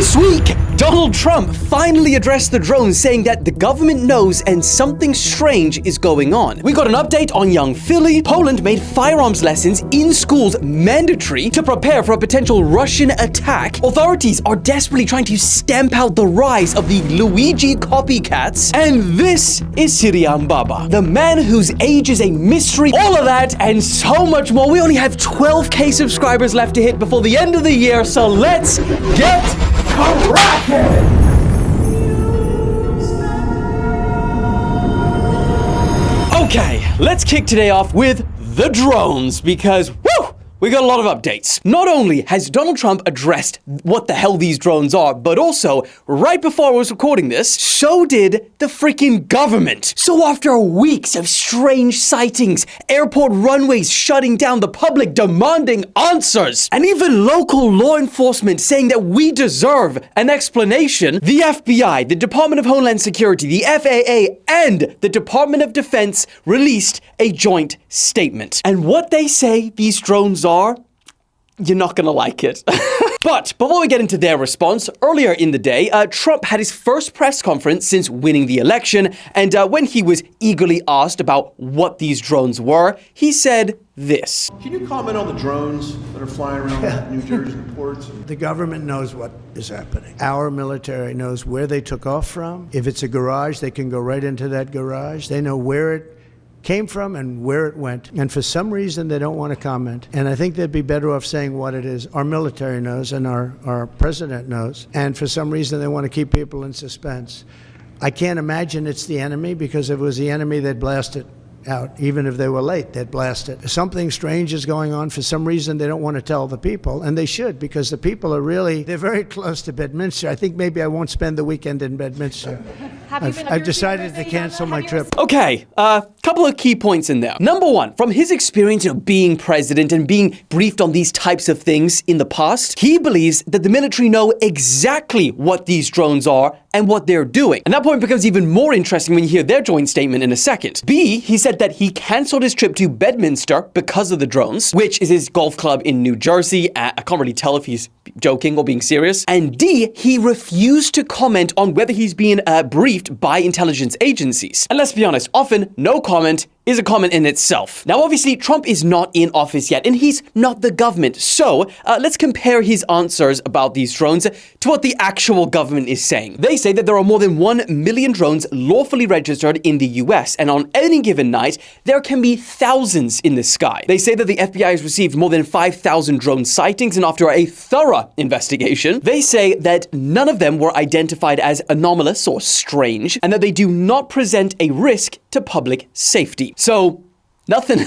This week, Donald Trump finally addressed the drones, saying that the government knows and something strange is going on. We got an update on young Philly. Poland made firearms lessons in schools mandatory to prepare for a potential Russian attack. Authorities are desperately trying to stamp out the rise of the Luigi Copycats. And this is SIYARAM Baba, the man whose age is a mystery. All of that and so much more. We only have 12K subscribers left to hit before the end of the year, so let's get cracking! Okay, let's kick today off with the drones because, woo! We got a lot of updates. Not only has Donald Trump addressed what the hell these drones are, but also, right before I was recording this, so did the freaking government. So after weeks of strange sightings, airport runways shutting down, the public demanding answers, and even local law enforcement saying that we deserve an explanation, the FBI, the Department of Homeland Security, the FAA, and the Department of Defense released a joint statement. And what they say these drones are, you're not gonna like it. But before we get into their response, earlier in the day, Trump had his first press conference since winning the election, and when he was eagerly asked about what these drones were, he said this. Can you comment on the drones that are flying around New Jersey ports? The government knows what is happening. Our military knows where they took off from. If it's a garage, they can go right into that garage. They know where it came from and where it went. And for some reason, they don't want to comment. And I think they'd be better off saying what it is. Our military knows and our president knows. And for some reason, they want to keep people in suspense. I can't imagine it's the enemy, because if it was the enemy, they'd blast it out. Even if they were late, they'd blast it. Something strange is going on. For some reason, they don't want to tell the people, and they should, because the people are really, they're very close to Bedminster. I think maybe I won't spend the weekend in Bedminster. I've decided to cancel my trip. Okay, couple of key points in there. Number one, from his experience of being president and being briefed on these types of things in the past, he believes that the military know exactly what these drones are and what they're doing. And that point becomes even more interesting when you hear their joint statement in a second. B, he said that he cancelled his trip to Bedminster because of the drones, which is his golf club in New Jersey. I can't really tell if he's joking or being serious. And D, he refused to comment on whether he's being briefed by intelligence agencies. And let's be honest, often no comment is a comment in itself. Now, obviously, Trump is not in office yet, and he's not the government. So let's compare his answers about these drones to what the actual government is saying. They say that there are more than 1 million drones lawfully registered in the US, and on any given night, there can be thousands in the sky. They say that the FBI has received more than 5,000 drone sightings, and after a thorough investigation, they say that none of them were identified as anomalous or strange, and that they do not present a risk to public safety. So, nothing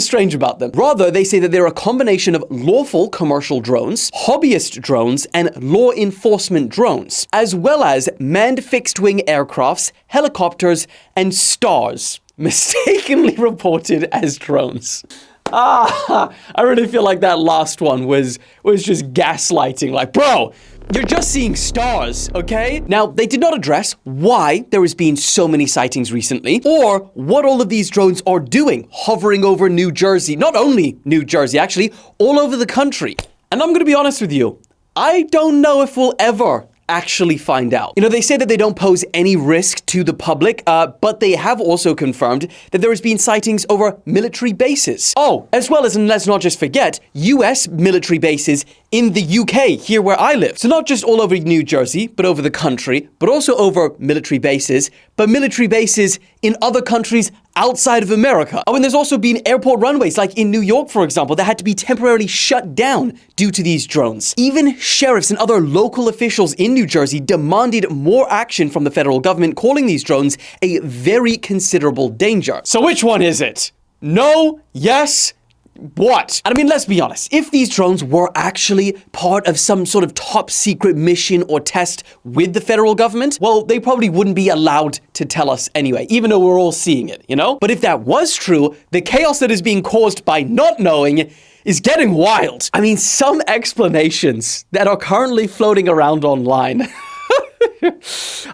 strange about them. Rather, they say that they're a combination of lawful commercial drones, hobbyist drones, and law enforcement drones, as well as manned fixed-wing aircrafts, helicopters, and stars, mistakenly reported as drones. I really feel like that last one was just gaslighting. Like, bro, you're just seeing stars, okay? Now, they did not address why there has been so many sightings recently, or what all of these drones are doing, hovering over New Jersey. Not only New Jersey, actually, all over the country. And I'm gonna be honest with you, I don't know if we'll ever actually find out. You know, they say that they don't pose any risk to the public, but they have also confirmed that there has been sightings over military bases. Oh, as well as, and let's not just forget, US military bases in the UK, here where I live. So not just all over New Jersey, but over the country, but also over military bases, but military bases in other countries outside of America. Oh, and there's also been airport runways, like in New York, for example, that had to be temporarily shut down due to these drones. Even sheriffs and other local officials in New Jersey demanded more action from the federal government, calling these drones a very considerable danger. So which one is it? No? Yes? What? And I mean, let's be honest. If these drones were actually part of some sort of top secret mission or test with the federal government, well, they probably wouldn't be allowed to tell us anyway, even though we're all seeing it, you know? But if that was true, the chaos that is being caused by not knowing is getting wild. I mean, some explanations that are currently floating around online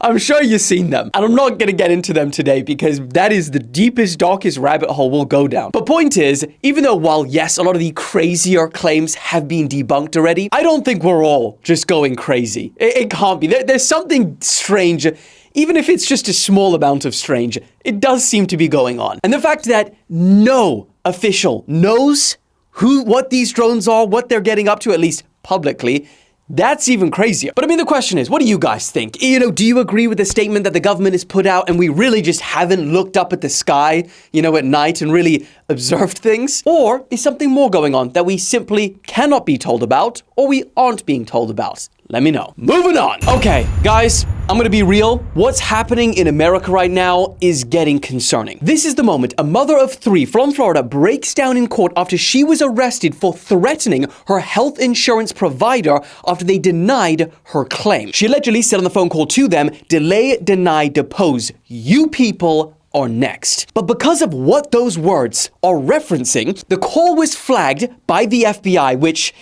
I'm sure you've seen them, and I'm not going to get into them today because that is the deepest, darkest rabbit hole we'll go down. But point is, even though while yes, a lot of the crazier claims have been debunked already, I don't think we're all just going crazy. It can't be. There's something strange. Even if it's just a small amount of strange, it does seem to be going on. And the fact that no official knows what these drones are, what they're getting up to, at least publicly, that's even crazier. But I mean, the question is, what do you guys think? You know, do you agree with the statement that the government has put out and we really just haven't looked up at the sky, you know, at night and really observed things? Or is something more going on that we simply cannot be told about or we aren't being told about? Let me know. Moving on. Okay, guys, I'm gonna be real. What's happening in America right now is getting concerning. This is the moment a mother of 3 from Florida breaks down in court after she was arrested for threatening her health insurance provider after they denied her claim. She allegedly said on the phone call to them, delay, deny, depose. You people are next. But because of what those words are referencing, the call was flagged by the FBI, which...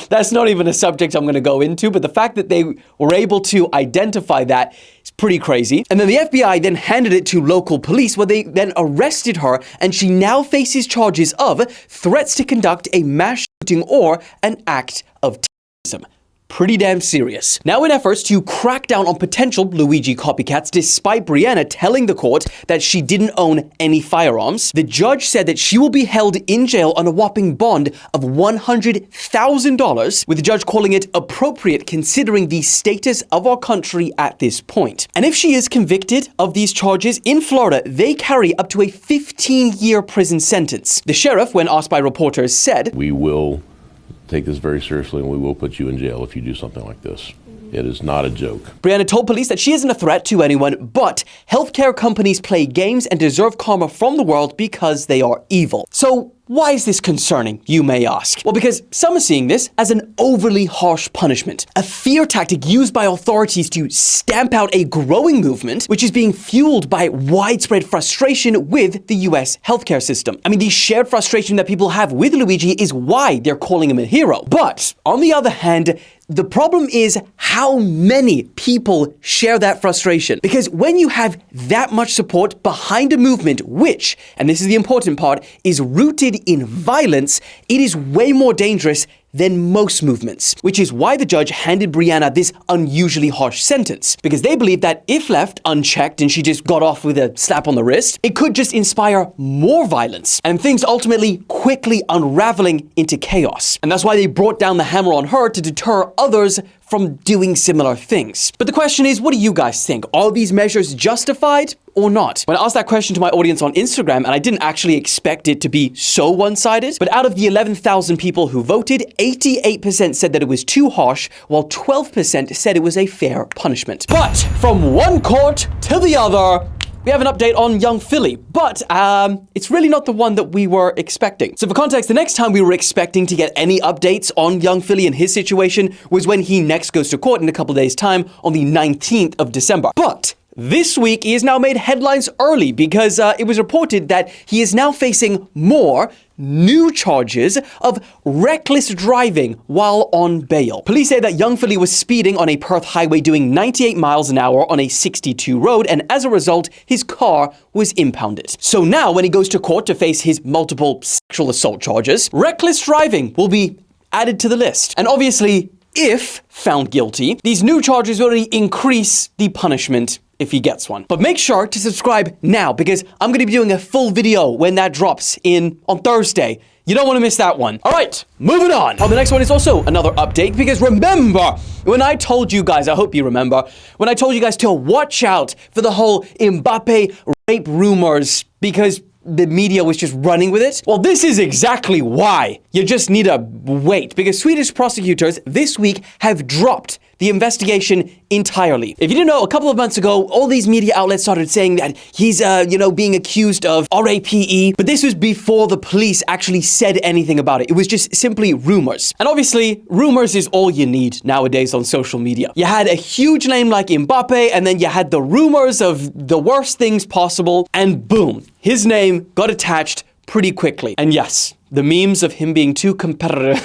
That's not even a subject I'm going to go into, but the fact that they were able to identify that is pretty crazy. And then the FBI then handed it to local police where they then arrested her, and she now faces charges of threats to conduct a mass shooting or an act of terrorism. Pretty damn serious. Now, in efforts to crack down on potential Luigi copycats, despite Brianna telling the court that she didn't own any firearms, the judge said that she will be held in jail on a whopping bond of $100,000, with the judge calling it appropriate considering the status of our country at this point. And if she is convicted of these charges, in Florida, they carry up to a 15-year prison sentence. The sheriff, when asked by reporters, said, "We will take this very seriously and we will put you in jail if you do something like this. It is not a joke." Brianna told police that she isn't a threat to anyone, but healthcare companies play games and deserve karma from the world because they are evil. So why is this concerning, you may ask? Well, because some are seeing this as an overly harsh punishment, a fear tactic used by authorities to stamp out a growing movement, which is being fueled by widespread frustration with the US healthcare system. I mean, the shared frustration that people have with Luigi is why they're calling him a hero. But on the other hand, the problem is how many people share that frustration. Because when you have that much support behind a movement which, and this is the important part, is rooted in violence, it is way more dangerous than most movements, which is why the judge handed Brianna this unusually harsh sentence, because they believe that if left unchecked and she just got off with a slap on the wrist, it could just inspire more violence and things ultimately quickly unraveling into chaos. And that's why they brought down the hammer on her to deter others from doing similar things. But the question is, what do you guys think? Are these measures justified or not? When I asked that question to my audience on Instagram, and I didn't actually expect it to be so one-sided, but out of the 11,000 people who voted, 88% said that it was too harsh, while 12% said it was a fair punishment. But from one court to the other, we have an update on young Philly, but it's really not the one that we were expecting. So for context, the next time we were expecting to get any updates on young Philly and his situation was when he next goes to court in a couple days' time on the 19th of December. But this week, he has now made headlines early because it was reported that he is now facing more new charges of reckless driving while on bail. Police say that young Philly was speeding on a Perth highway doing 98 miles an hour on a 62 road, and as a result, his car was impounded. So now, when he goes to court to face his multiple sexual assault charges, reckless driving will be added to the list. And obviously, if found guilty, these new charges will already increase the punishment if he gets one. But make sure to subscribe now because I'm going to be doing a full video when that drops on Thursday. You don't want to miss that one. All right, moving on. Oh, the next one is also another update because remember when I told you guys, I hope you remember, when I told you guys to watch out for the whole MBAPPE rape rumors because the media was just running with it? Well, this is exactly why. You just need to wait because Swedish prosecutors this week have dropped the investigation entirely. If you didn't know, a couple of months ago, all these media outlets started saying that he's, being accused of RAPE, but this was before the police actually said anything about it. It was just simply rumors. And obviously, rumors is all you need nowadays on social media. You had a huge name like MBAPPE, and then you had the rumors of the worst things possible, and boom, his name got attached pretty quickly. And yes, the memes of him being too competitive.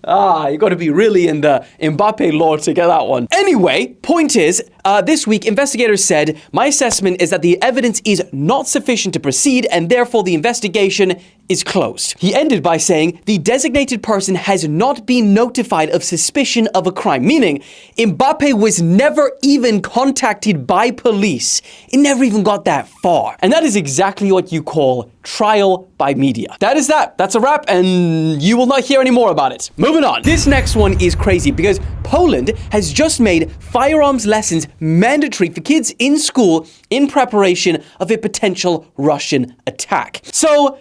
You got to be really in the MBAPPE lore to get that one. Anyway, point is, this week, investigators said, my assessment is that the evidence is not sufficient to proceed and therefore the investigation is closed. He ended by saying, the designated person has not been notified of suspicion of a crime, meaning MBAPPE was never even contacted by police. It never even got that far. And that is exactly what you call trial by media. That is that. That's a wrap, and you will not hear any more about it. Moving on. This next one is crazy because Poland has just made firearms lessons mandatory for kids in school in preparation of a potential Russian attack. So,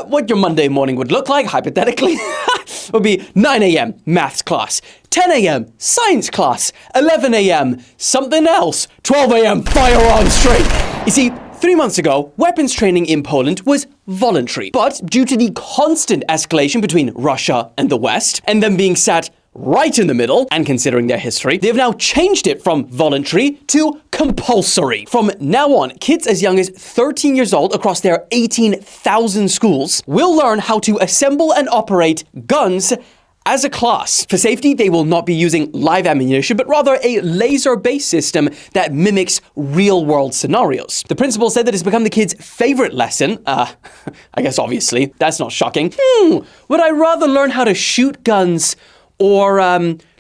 what your Monday morning would look like, hypothetically, would be 9 a.m. maths class, 10 a.m. science class, 11 a.m. something else, 12 a.m. firearms training. You see, 3 months ago, weapons training in Poland was voluntary. But due to the constant escalation between Russia and the West, and them being sat right in the middle, and considering their history, they've now changed it from voluntary to compulsory. From now on, kids as young as 13 years old across their 18,000 schools will learn how to assemble and operate guns as a class. For safety, they will not be using live ammunition, but rather a laser-based system that mimics real-world scenarios. The principal said that it's become the kids' favorite lesson. I guess obviously, that's not shocking. Would I rather learn how to shoot guns or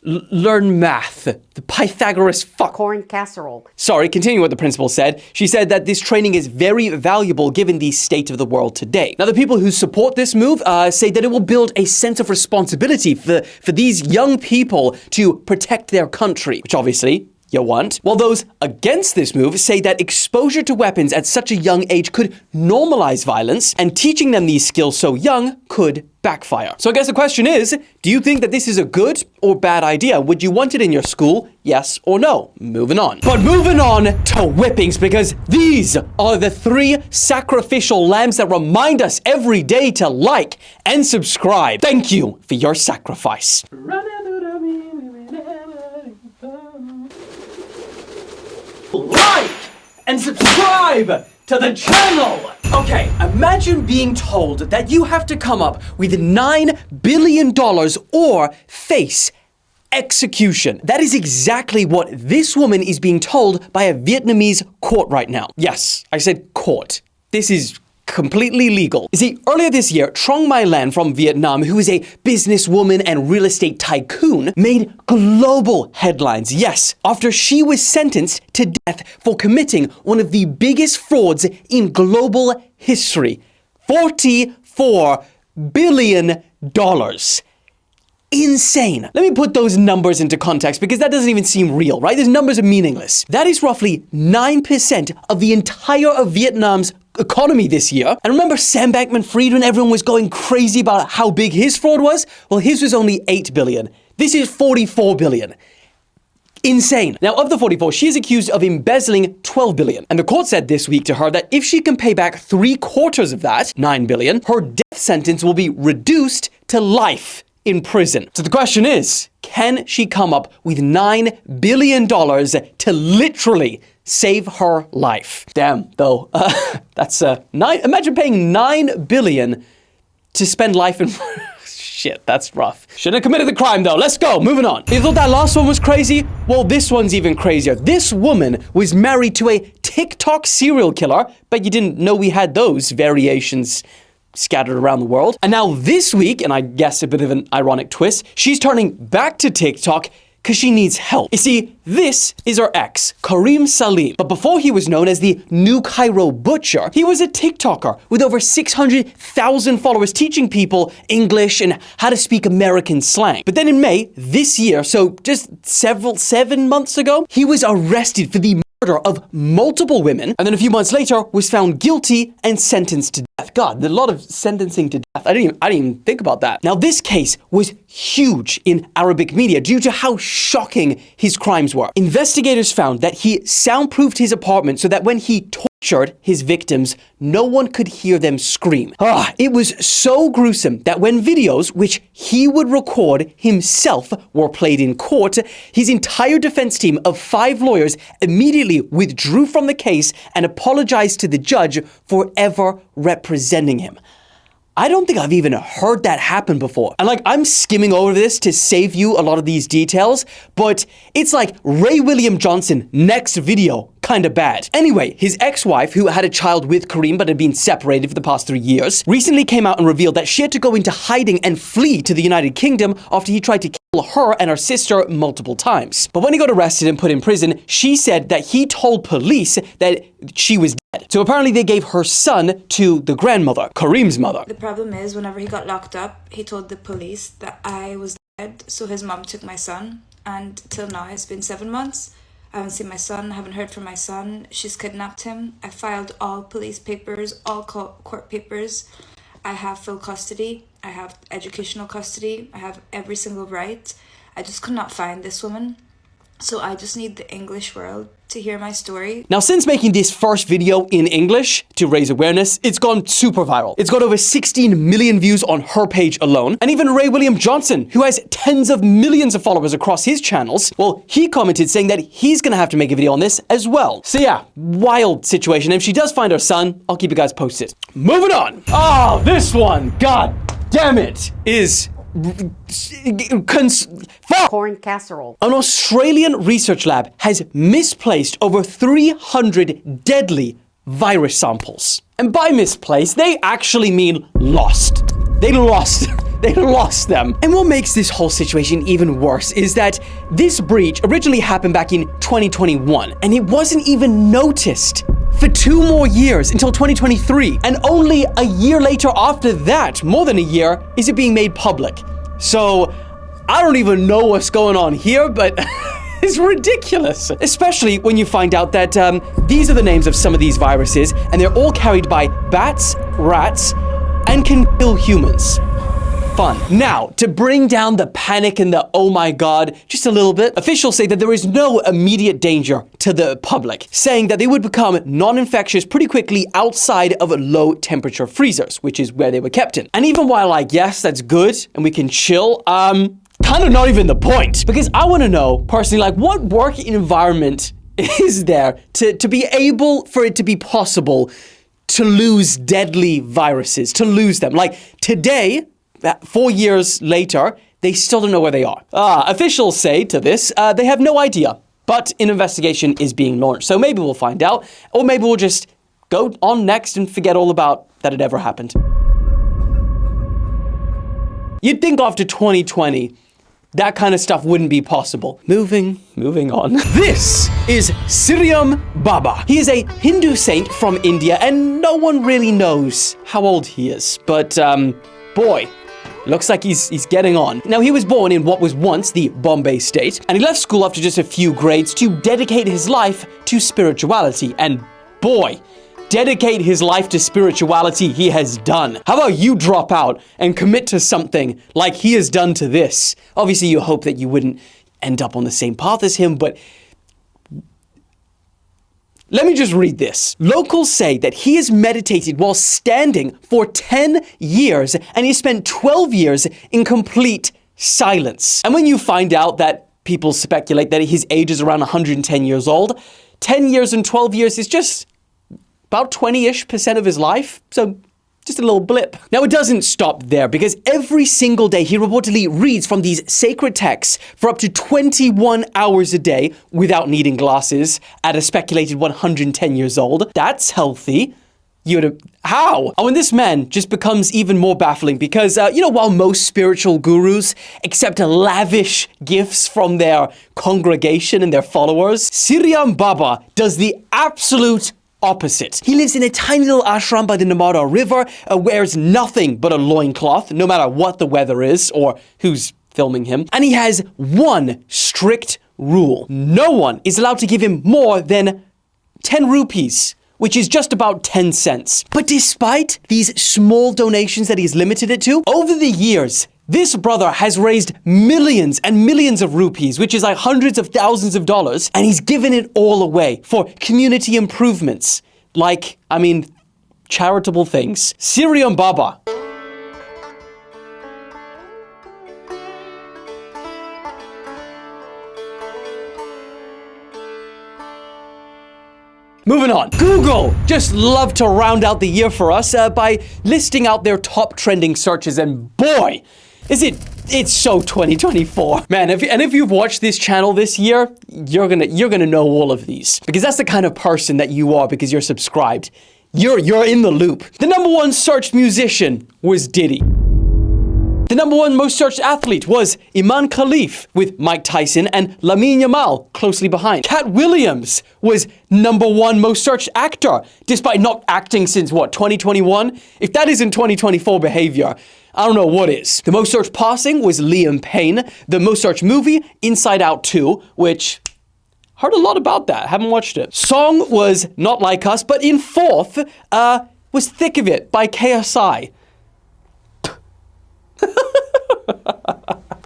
learn math? The Pythagoras corn casserole. Sorry, continuing what the principal said. She said that this training is very valuable given the state of the world today. Now, the people who support this move say that it will build a sense of responsibility for these young people to protect their country, which obviously you want. While those against this move say that exposure to weapons at such a young age could normalize violence, and teaching them these skills so young could backfire. So I guess the question is, do you think that this is a good or bad idea? Would you want it in your school? Yes or no? Moving on. But moving on to whippings, because these are the 3 sacrificial lambs that remind us every day to like and subscribe. Thank you for your sacrifice. Like and subscribe to the channel! Okay, imagine being told that you have to come up with $9 billion or face execution. That is exactly what this woman is being told by a Vietnamese court right now. Yes, I said court. This is completely legal. You see, earlier this year, Trong My Lan from Vietnam, who is a businesswoman and real estate tycoon, made global headlines, yes, after she was sentenced to death for committing one of the biggest frauds in global history. $44 billion. Insane. Let me put those numbers into context because that doesn't even seem real, right? Those numbers are meaningless. That is roughly 9% of the entire of Vietnam's economy this year. And remember Sam Bankman-Fried when everyone was going crazy about how big his fraud was? Well, his was only 8 billion. This is 44 billion. Insane. Now, of the 44, she is accused of embezzling 12 billion. And the court said this week to her that if she can pay back 3/4 of that, 9 billion, her death sentence will be reduced to life in prison. So the question is, can she come up with $9 billion to literally save her life? Damn, though, that's imagine paying $9 billion to spend life in shit, that's rough. Shouldn't have committed the crime though. Let's go, moving on. You thought that last one was crazy? Well, this one's even crazier. This woman was married to a TikTok serial killer, but you didn't know we had those variations scattered around the world. And now this week, and I guess a bit of an ironic twist, she's turning back to TikTok because she needs help. You see, this is her ex, KARIM SALIM. But before he was known as the New Cairo Butcher, he was a TikToker with over 600,000 followers teaching people English and how to speak American slang. But then in May this year, so just 7 months ago, he was arrested for the murder of multiple women, and then a few months later was found guilty and sentenced to death. God, a lot of sentencing to death. I didn't even think about that. Now, this case was huge in Arabic media due to how shocking his crimes were. Investigators found that he soundproofed his apartment so that when he tortured his victims, no one could hear them scream. It was so gruesome that when videos, which he would record himself, were played in court, his entire defense team of 5 lawyers immediately withdrew from the case and apologized to the judge for ever representing him. I don't think I've even heard that happen before. And like, I'm skimming over this to save you a lot of these details, but it's like Ray William Johnson next video kind of bad. Anyway, his ex-wife, who had a child with KARIM but had been separated for the past 3 years, recently came out and revealed that she had to go into hiding and flee to the United Kingdom after he tried to kill her and her sister multiple times. But when he got arrested and put in prison, she said that he told police that she was dead. So apparently they gave her son to the grandmother, KARIM's mother. The problem is, whenever he got locked up, he told the police that I was dead, so his mom took my son, and till now it's been 7 months. I haven't seen my son, haven't heard from my son. She's kidnapped him. I filed all police papers, all court papers. I have full custody. I have educational custody. I have every single right. I just could not find this woman. So I just need the English world to hear my story. Now, since making this first video in English to raise awareness, it's gone super viral. It's got over 16 million views on her page alone. And even Ray William Johnson, who has tens of millions of followers across his channels, well, he commented saying that he's gonna have to make a video on this as well. So yeah, wild situation. And if she does find her son, I'll keep you guys posted. Moving on. Oh, this one, god damn it, is corn casserole. An Australian research lab has misplaced over 300 deadly virus samples. And by misplaced, they actually mean lost. They lost them. And what makes this whole situation even worse is that this breach originally happened back in 2021, and it wasn't even noticed for 2 more years until 2023. And only a year later after that, more than a year, is it being made public. So I don't even know what's going on here, but it's ridiculous. Especially when you find out that these are the names of some of these viruses, and they're all carried by bats, rats, and can kill humans. Fun. Now, to bring down the panic and the oh my god just a little bit, officials say that there is no immediate danger to the public, saying that they would become non-infectious pretty quickly outside of low temperature freezers, which is where they were kept in. And even while like, yes, that's good and we can chill, kind of not even the point. Because I want to know personally, like, what work environment is there to be able for it to be possible to lose deadly viruses, to lose them? Like today, 4 years later, they still don't know where they are. Officials say to this, they have no idea, but an investigation is being launched. So maybe we'll find out, or maybe we'll just go on next and forget all about that it ever happened. You'd think after 2020, that kind of stuff wouldn't be possible. Moving on. This is SIYARAM Baba. He is a Hindu saint from India, and no one really knows how old he is. But, boy, looks like he's getting on. Now, he was born in what was once the Bombay state, and he left school after just a few grades to dedicate his life to spirituality. And boy, dedicate his life to spirituality he has done. How about you drop out and commit to something like he has done to this? Obviously, you hope that you wouldn't end up on the same path as him, but let me just read this. Locals say that he has meditated while standing for 10 years, and he spent 12 years in complete silence. And when you find out that people speculate that his age is around 110 years old, 10 years and 12 years is just about 20-ish% of his life. So just a little blip. Now, it doesn't stop there, because every single day he reportedly reads from these sacred texts for up to 21 hours a day without needing glasses at a speculated 110 years old. That's healthy. How? Oh, and this man just becomes even more baffling because, while most spiritual gurus accept lavish gifts from their congregation and their followers, SIYARAM Baba does the absolute opposite. He lives in a tiny little ashram by the Narmada River, wears nothing but a loincloth, no matter what the weather is or who's filming him. And he has one strict rule. No one is allowed to give him more than 10 rupees, which is just about 10 cents. But despite these small donations that he's limited it to, over the years, this brother has raised millions and millions of rupees, which is like hundreds of thousands of dollars, and he's given it all away for community improvements, like, charitable things. SIYARAM Baba. Moving on. Google just love to round out the year for us by listing out their top trending searches, and boy, it's so 2024. Man, if you've watched this channel this year, you're gonna know all of these. Because that's the kind of person that you are because you're subscribed. You're in the loop. The number one searched musician was Diddy. The number one most searched athlete was Iman Khalif, with Mike Tyson and Lamine Yamal closely behind. Cat Williams was number one most searched actor, despite not acting since, what, 2021? If that isn't 2024 behavior, I don't know what is. The most searched passing was Liam Payne. The most searched movie, Inside Out 2, which... heard a lot about that. Haven't watched it. Song was Not Like Us, but in fourth was Thick of It by KSI.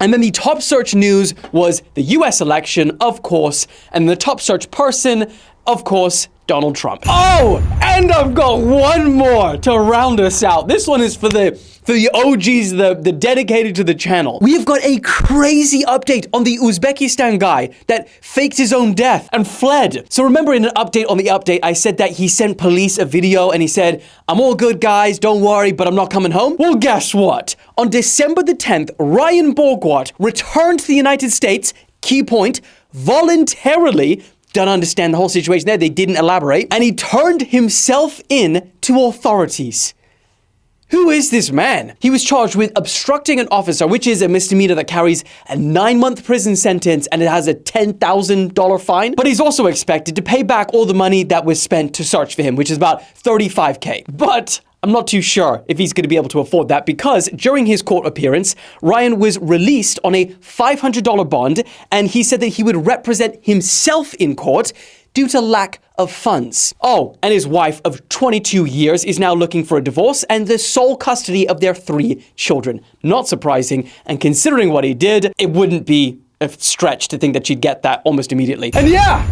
And then the top search news was the US election, of course, and the top search person, of course, Donald Trump. Oh, and I've got one more to round us out. This one is for the OGs, the dedicated to the channel. We have got a crazy update on the Uzbekistan guy that faked his own death and fled. So remember in an update on the update, I said that he sent police a video and he said, "I'm all good, guys, don't worry, but I'm not coming home." Well, guess what? On December the 10th, Ryan Borgwart returned to the United States, key point, voluntarily. Don't understand the whole situation there, they didn't elaborate. And he turned himself in to authorities. Who is this man? He was charged with obstructing an officer, which is a misdemeanor that carries a 9-month prison sentence and it has a $10,000 fine. But he's also expected to pay back all the money that was spent to search for him, which is about $35K. But I'm not too sure if he's going to be able to afford that because during his court appearance, Ryan was released on a $500 bond and he said that he would represent himself in court due to lack of funds. Oh, and his wife of 22 years is now looking for a divorce and the sole custody of their 3 children. Not surprising, and considering what he did, it wouldn't be a stretch to think that she'd get that almost immediately. And yeah,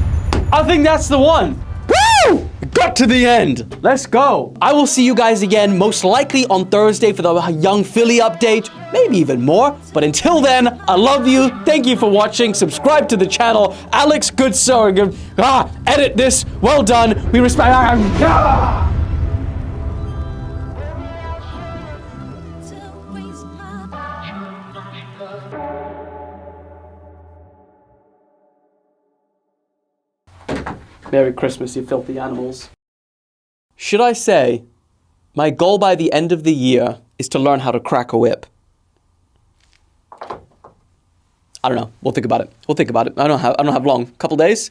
I think that's the one. Woo! Got to the end. Let's go. I will see you guys again, most likely on Thursday for the Young Philly update, maybe even more. But until then, I love you. Thank you for watching. Subscribe to the channel. Alex, good sir. Edit this. Well done. We respect. Merry Christmas, you filthy animals. Should I say, my goal by the end of the year is to learn how to crack a whip? I don't know. We'll think about it. I don't have long. Couple days?